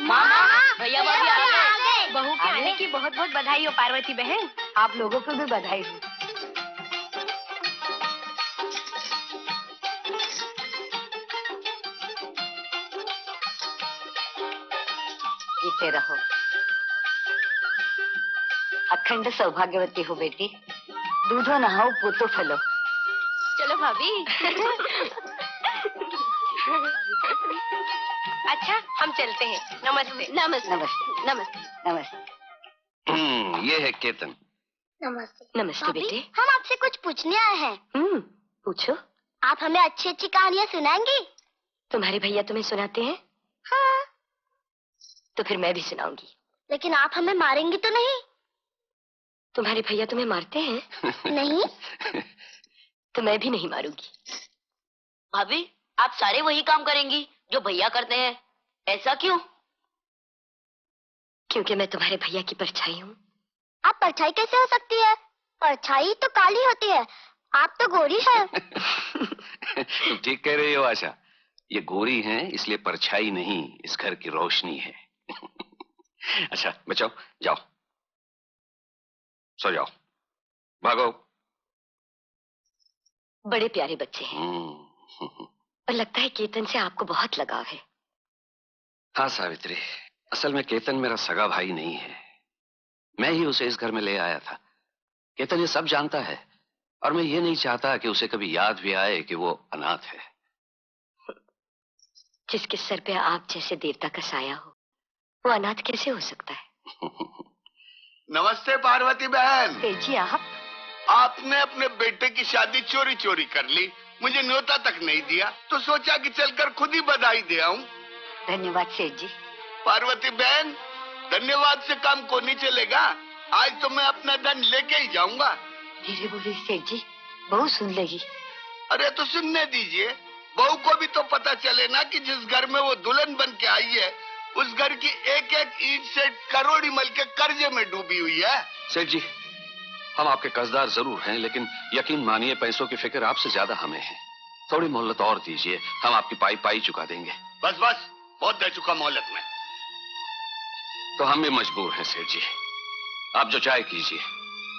माँ, भैया भाभी आ गए। बहू के आने की बहुत बहुत बधाई हो पार्वती बहन। आप लोगों को भी बधाई हो। जीते रहो, अखंड सौभाग्यवती हो बेटी। दूधो नहाओ पोतो फलो। चलो भाभी। अच्छा हम चलते हैं। नमस्ते। नमस्ते नमस्ते नमस्ते नमस्ते। ये है केतन। नमस्ते। नमस्ते बेटे। हम आपसे कुछ पूछने आए हैं। पूछो। आप हमें अच्छी अच्छी कहानियाँ सुनाएंगी? तुम्हारे भैया तुम्हें सुनाते हैं? हाँ। तो फिर मैं भी सुनाऊंगी। लेकिन आप हमें मारेंगी तो नहीं? तुम्हारे भैया तुम्हें मारते हैं? नहीं। तो मैं भी नहीं मारूंगी। भाभी आप सारे वही काम करेंगी जो भैया करते हैं, ऐसा क्यों? क्योंकि मैं तुम्हारे भैया की परछाई हूँ। आप परछाई कैसे हो सकती है? परछाई तो काली होती है, आप तो गोरी है। तुम ठीक कह रही हो आशा। ये गोरी हैं इसलिए परछाई नहीं, इस घर की रोशनी है। अच्छा बचाओ, जाओ सो जाओ, भागो। बड़े प्यारे बच्चे हैं। और लगता है केतन से आपको बहुत लगाव है। हाँ सावित्री, असल में केतन मेरा सगा भाई नहीं है, मैं ही उसे इस घर में ले आया था। केतन ये सब जानता है और मैं ये नहीं चाहता कि उसे कभी याद भी आए कि वो अनाथ है। जिसके सर पे आप जैसे देवता का साया हो, वो अनाथ कैसे हो सकता है? नमस्ते पार्वती बहन। जी आप? आपने अपने बेटे की शादी चोरी चोरी कर ली, मुझे न्योता तक नहीं दिया, तो सोचा कि चलकर खुद ही बधाई दे आऊं। धन्यवाद सेठ जी। पार्वती बहन, धन्यवाद से काम को नहीं चलेगा। आज तो मैं अपना धन लेके ही जाऊंगा। धीरे बोलिए सेठ जी, बहू सुन लेगी। अरे तो सुनने दीजिए, बहू को भी तो पता चले ना कि जिस घर में वो दुल्हन बन के आई है, उस घर की एक एक ईंट से करोड़ी मल के कर्जे में डूबी हुई है। सेठ जी, हम आपके कर्जदार जरूर हैं, लेकिन यकीन मानिए पैसों की फिक्र आपसे ज्यादा हमें है। थोड़ी मोहलत और दीजिए, हम आपकी पाई पाई चुका देंगे। बस बस, बहुत दे चुका मोहलत में। तो हम भी मजबूर हैं सेठ जी, आप जो चाहे कीजिए।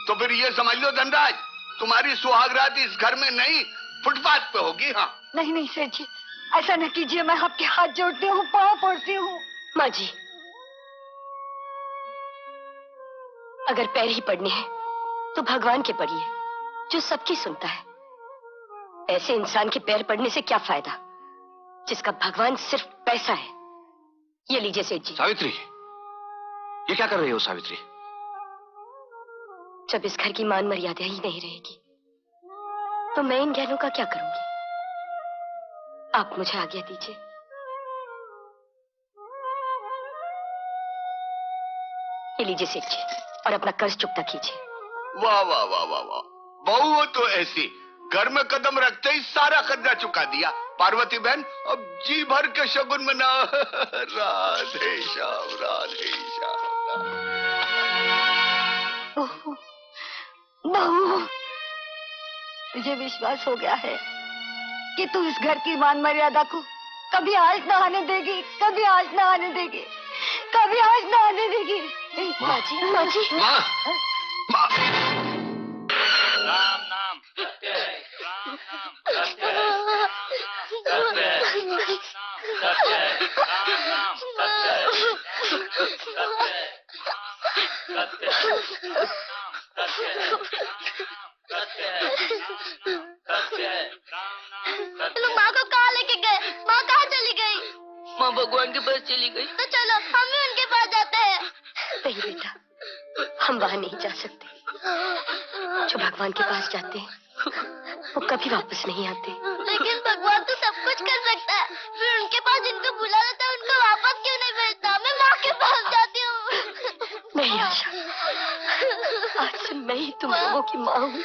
तो फिर ये समझ लो धनराज, तुम्हारी सुहागरात इस घर में नहीं, फुटपाथ पे होगी। हाँ। नहीं नहीं सेठ जी, ऐसा न कीजिए, मैं आपके हाथ जोड़ती हूँ, पाँव पड़ती हूँ। माँ जी, अगर पैर ही पड़ने हैं तो भगवान के पड़िए, जो सबकी सुनता है। ऐसे इंसान के पैर पड़ने से क्या फायदा, जिसका भगवान सिर्फ पैसा है। ये लीजिए सेठ जी। सावित्री, ये क्या कर रही हो सावित्री? जब इस घर की मान मर्यादा ही नहीं रहेगी तो मैं इन गहनों का क्या करूंगी? आप मुझे आज्ञा दीजिए। ये लीजिए सेठ जी, और अपना कर्ज चुकता कीजिए। वाह वाह वाह वाह वाह, बहू हो तो ऐसी, घर में कदम रखते ही सारा कर्जा चुका दिया। पार्वती बहन, अब जी भर के शगुन मना। राधे श्याम राधे श्याम। बहू, मुझे विश्वास हो गया है कि तू इस घर की मान मर्यादा को कभी आज न आने देगी, कभी आज न आने देगी, कभी आज न आने देगी। माँ जी, माँ जी, माँ, माँ। राम नाम सत्य है, राम नाम सत्य है, राम नाम सत्य है, राम नाम सत्य है, सत्य है, सत्य है, सत्य है, सत्य है, सत्य है, राम नाम सत्य है। माँ को कहाँ लेके गए? माँ कहाँ चली गई? माँ भगवान के पास चली गई। तो चलो हम भी उनके पास जाते हैं। नहीं बेटा, हम वहां नहीं जा सकते। जो भगवान के पास जाते हैं वो कभी वापस नहीं आते। लेकिन भगवान तो सब कुछ कर सकता है, फिर उनके पास जिनको बुला लेता है उनको वापस क्यों नहीं भेजता? मैं माँ के पास जाती हूँ। नहीं आशा, आज से मैं ही तुम लोगों की माँ हूँ।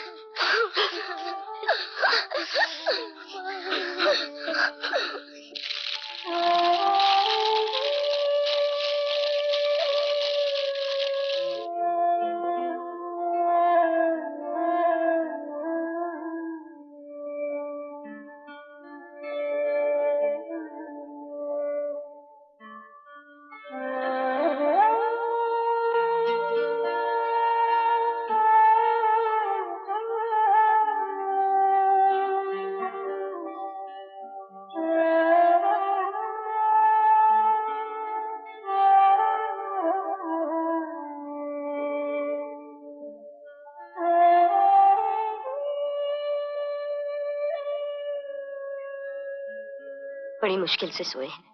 बड़ी मुश्किल से सोए हैं।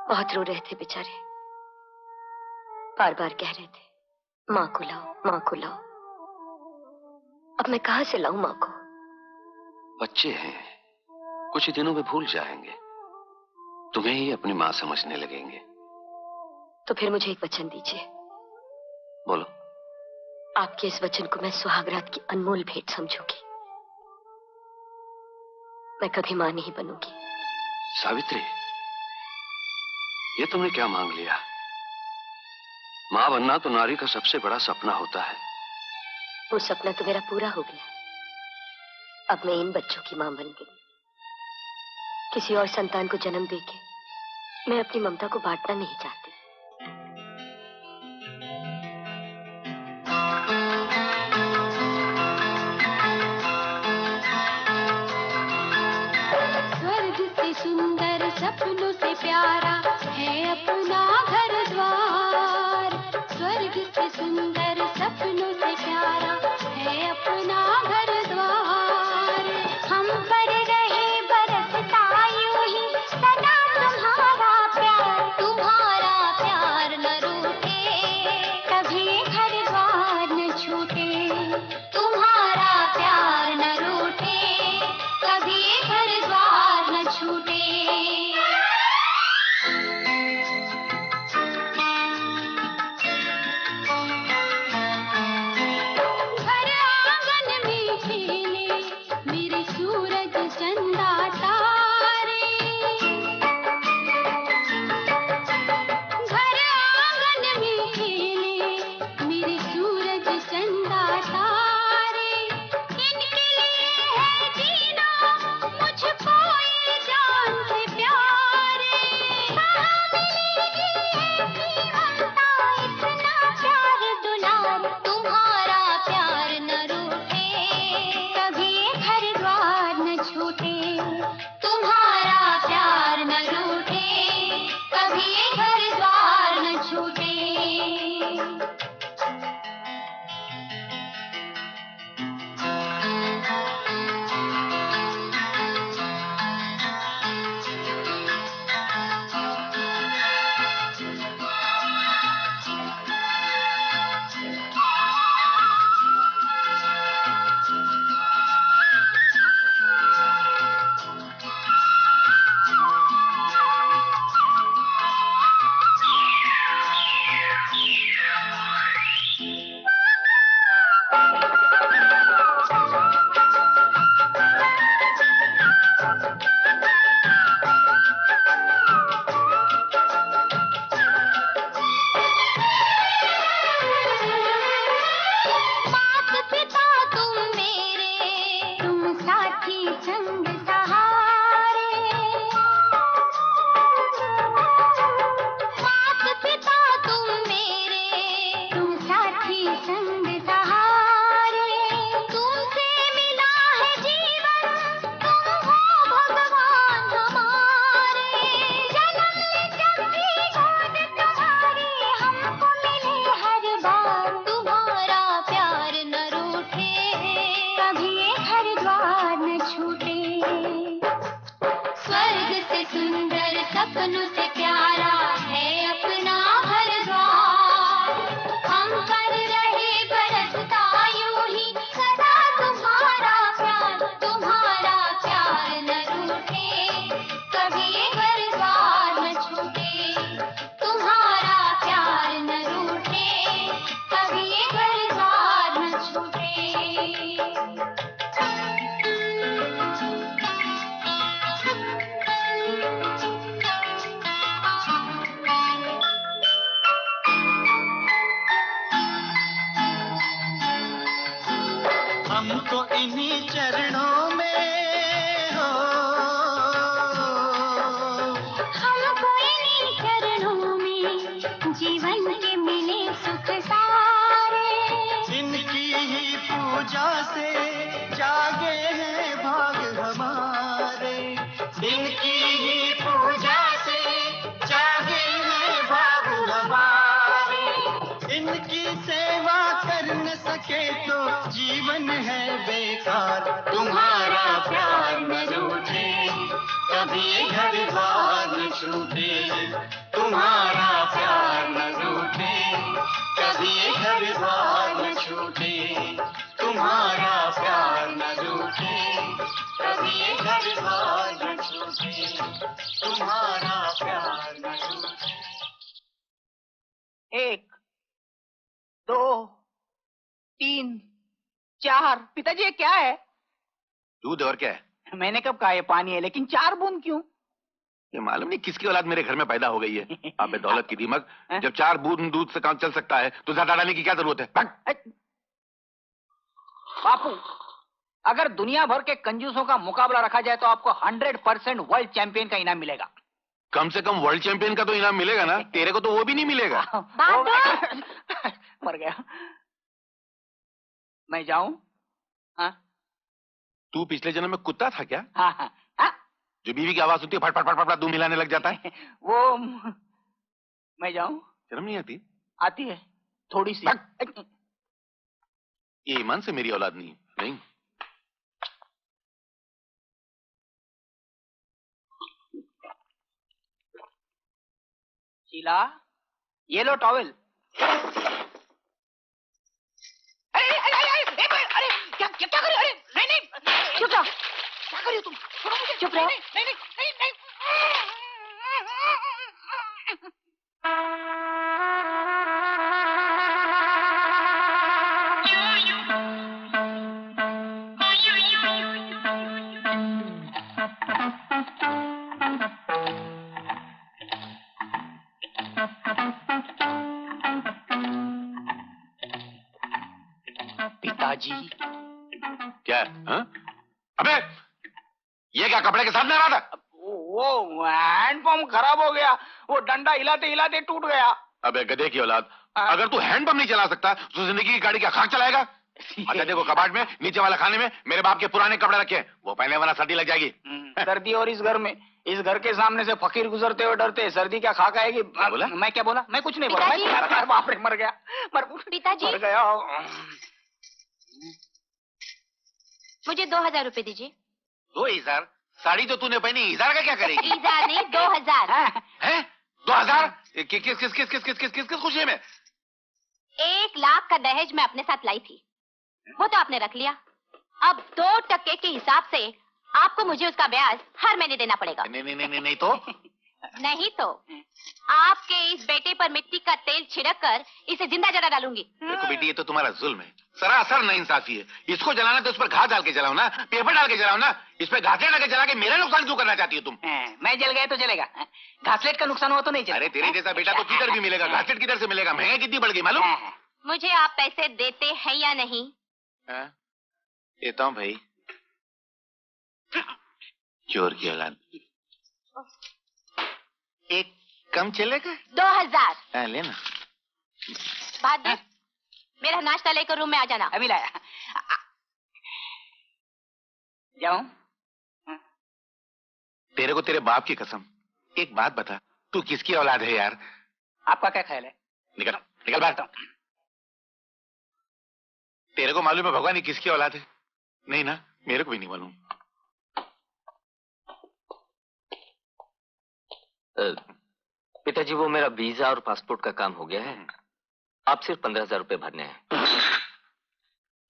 बहुत रो रहे थे बेचारे, बार बार कह रहे थे माँ को लाओ, माँ को लाओ। अब मैं कहां से लाऊं माँ को? बच्चे हैं, कुछ ही दिनों में भूल जाएंगे, तुम्हें ही अपनी माँ समझने लगेंगे। तो फिर मुझे एक वचन दीजिए। बोलो। आपके इस वचन को मैं सुहागरात की अनमोल भेंट समझूंगी। मैं कभी मां नहीं बनूंगी। सावित्री, ये तुमने क्या मांग लिया? मां बनना तो नारी का सबसे बड़ा सपना होता है। वो सपना तो मेरा पूरा हो गया। अब मैं इन बच्चों की मां बन गई। किसी और संतान को जन्म देके मैं अपनी ममता को बांटना नहीं चाहती। स्वर्ग से सुंदर, सपनों से प्यारा है अपना घर द्वार। स्वर्ग से सुंदर, सपनों से प्यारा है अपना घर द्वार। हम पर रहे बरसता यूं ही सदा तुम्हारा प्यार न रूठे, कभी घर द्वार न छूटे। तुम्हारा प्यार न रूठे, कभी घर द्वार न छूटे। घर आंगन में खेले मेरे सूरज चंदा तारे। घर आंगन में खेले मेरे सूरज चंदा तारे। इनके लिए है जीना मुझको ये जान से प्यारे। कहाँ मिलेगी ऐसी ममता, इतना प्यार दुलार। तुम्हारा प्यार न रूठे, कभी घर द्वार न छूटे। तुम्हारा प्यार न रूठे, कभी घर द्वार न छूटे। मात पिता तुम मेरे, तुम साथी संग सहारे। मात पिता तुम मेरे, तुम साथी संग सहारे। तुमसे मिला है जीवन, तुम हो भगवान हमारे। जन्म ले जब भी गोद तुम्हारी, हमको मिले हर बार। तुम्हारा प्यार न रूठे, कभी घर द्वार न छूटे। स्वर्ग से सुंदर, सपनों से प्यारा है अपना घर द्वार। हम पर रहे बरसता यूं ही सदा तुम्हारा प्यार। तुम्हारा प्यार न रूठे, कभी घर द्वार न छूटे। तुम्हारा प्यार न रूठे, कभी घर द्वार न छूटे। कभी घर बार न छूटे, तुम्हारा प्यार न रूठे, कभी घर बार न छूटे, तुम्हारा प्यार न रूठे, कभी घर बार न छूटे, तुम्हारा प्यार न रूठे। 1 2 3 4। पिताजी ये क्या है? दूध और क्या है? मैंने कब कहा ये पानी है, लेकिन 4 बूंद क्यों? ये मालूम नहीं किसकी औलाद मेरे घर में पैदा हो गई है। आप दौलत की दीमक, जब 4 बूंद दूध से काम चल सकता है तो ज्यादा डालने की क्या जरूरत है? बापू, अगर दुनिया भर के कंजूसों का मुकाबला रखा जाए तो आपको 100% वर्ल्ड चैंपियन का इनाम मिलेगा। कम से कम वर्ल्ड चैंपियन का तो इनाम मिलेगा ना, तेरे को तो वो भी नहीं मिलेगा। मर गया। मैं जाऊं? हाँ? तू पिछले जन्म में कुत्ता था क्या? हाँ हाँ हाँ? जो बीवी की आवाज होती है फट फट फट फट दूध मिलाने लग जाता है। वो मैं जाऊं? शर्म नहीं आती? आती है थोड़ी सी। ये ईमान से मेरी औलाद नहीं। शीला, ये लो टॉवेल। अरे क्या कर रही हो? अरे नहीं चुप रहो। क्या कर रही हो तुम? चुप रहो। नहीं। पिताजी क्या? हाँ? अबे ये क्या कपड़े के साथ में आ रहा था? वो हैंडपंप खराब हो गया, वो डंडा हिलाते हिलाते टूट गया। अबे गधे की औलाद, अगर तू हैंडपंप नहीं चला सकता तो जिंदगी की गाड़ी क्या खाक चलाएगा? अच्छा देखो, कबाड़ में नीचे वाला खाने में मेरे बाप के पुराने कपड़े रखे हैं, वो पहनने वाला सर्दी लग जाएगी। सर्दी, और इस घर में, इस घर के सामने से फकीर गुजरते हुए डरते हैं, सर्दी क्या खाक आएगी? बोला? मैं क्या बोला? मैं कुछ नहीं बोला। बाप रे, मर गया। पिताजी, मर गया। मुझे 2000 रुपए दीजिए। 2000? साड़ी तो तूने पहनी, 1000 का क्या करेगी? 1000 नहीं, 2000 है? 2000? किस खुशी में? 1 लाख का दहेज मैं अपने साथ लाई थी, वो तो आपने रख लिया। अब 2% के हिसाब से आपको मुझे उसका ब्याज हर महीने देना पड़ेगा। नहीं तो? नहीं तो आपके इस बेटे पर मिट्टी का तेल छिड़क कर इसे जिंदा जला डालूंगी। देखो बेटी, ये तो तुम्हारा जुल्म है, सरासर नाइंसाफी है। इसको जलाना तो इस पर घास डाल के जलाओ ना, पेपर डाल के जलाओ ना, इस पे घासलेट डाल के जला के मेरा नुकसान क्यों करना चाहती हो तुम? मैं जल गया तो जलेगा, घासलेट का नुकसान हुआ तो नहीं चलेगा। अरे तेरे जैसा बेटा तो किधर भी मिलेगा, घासलेट किधर से मिलेगा? महंगाई कितनी बढ़ गई मालूम? मुझे आप पैसे देते हैं या नहीं? देता हूँ भाई। चोर की औलाद। एक कम चलेगा? 2000 लेना। बहादुर, मेरा नाश्ता लेकर रूम में आ जाना। अभी लाया। जाऊं? तेरे को तेरे बाप की कसम, एक बात बता, तू किसकी औलाद है यार? आपका क्या ख्याल है? निकल बाहर। तेरे को मालूम है भगवान ये किसकी औलाद है? नहीं ना, मेरे को भी नहीं मालूम। पिताजी, वो मेरा वीजा और पासपोर्ट का काम हो गया है, आप सिर्फ 15,000 रुपए भरने हैं।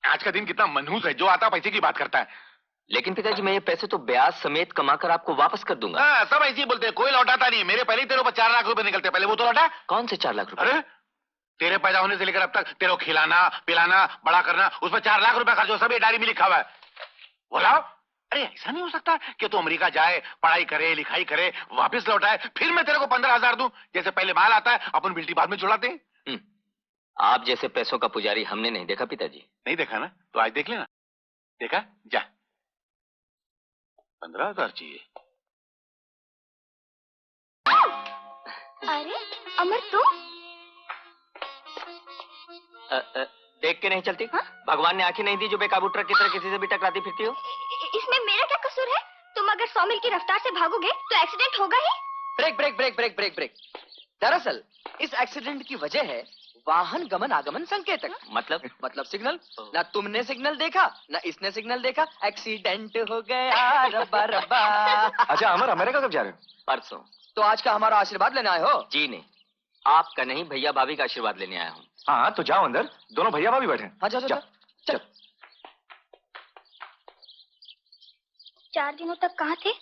आज का दिन कितना मनहूस है, जो आता पैसे की बात करता है। लेकिन पिताजी, मैं ये पैसे तो ब्याज समेत कमाकर आपको वापस कर दूंगा। सब ऐसे ही बोलते हैं, कोई लौटाता नहीं। मेरे पहले ही तेरे ऊपर 4 लाख रुपए निकलते, पहले वो तो लौटा। कौन से 4 लाख रुपए? अरे तेरे पैदा होने से लेकर अब तक तेरे को खिलाना पिलाना बड़ा करना, उसमें 4 लाख रुपए खर्च हो, सब ये डायरी में लिखा हुआ है। बोला अरे ऐसा नहीं हो सकता कि तू अमेरिका जाए, पढ़ाई करे, लिखाई करे, वापस लौटाए, फिर मैं तेरे को 15,000 दूं। जैसे पहले माल आता है अपन बिल्टी बाद में छुड़ाते हैं। आप जैसे पैसों का पुजारी हमने नहीं देखा पिताजी। नहीं देखा ना, तो आज देख लेना। देखा? जा 15,000 चाहिए। अरे अमर, तुम देख के नहीं चलती? भगवान ने आंखें नहीं दी जो बेकाबू ट्रक की तरह किसी से भी टकराती फिरती हो? इसमें मेरा क्या कसूर है? तुम अगर 100 मील की रफ्तार से भागोगे तो एक्सीडेंट होगा ही। Brake brake brake brake brake brake. दरअसल इस एक्सीडेंट की वजह है वाहन गमन आगमन संकेतक। मतलब सिग्नल। ना तुमने सिग्नल देखा ना इसने सिग्नल देखा, एक्सीडेंट हो गया रब्बा रब्बा। अच्छा अमर, अमेरिका कब जा रहे हो? परसों। तो आज का हमारा आशीर्वाद लेने आए हो? जी नहीं, आपका नहीं, भैया भाभी का आशीर्वाद लेने आया हूँ। हाँ तो जाओ अंदर, दोनों भैया भाभी बैठे। हाँ जाओ जाओ चल। 4 दिनों तक कहाँ थे?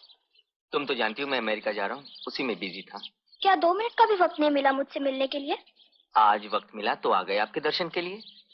तुम तो जानती हो मैं अमेरिका जा रहा हूँ, उसी में बिजी था। क्या 2 मिनट का भी वक्त नहीं मिला मुझसे मिलने के लिए? आज वक्त मिला तो आ गए आपके दर्शन के लिए।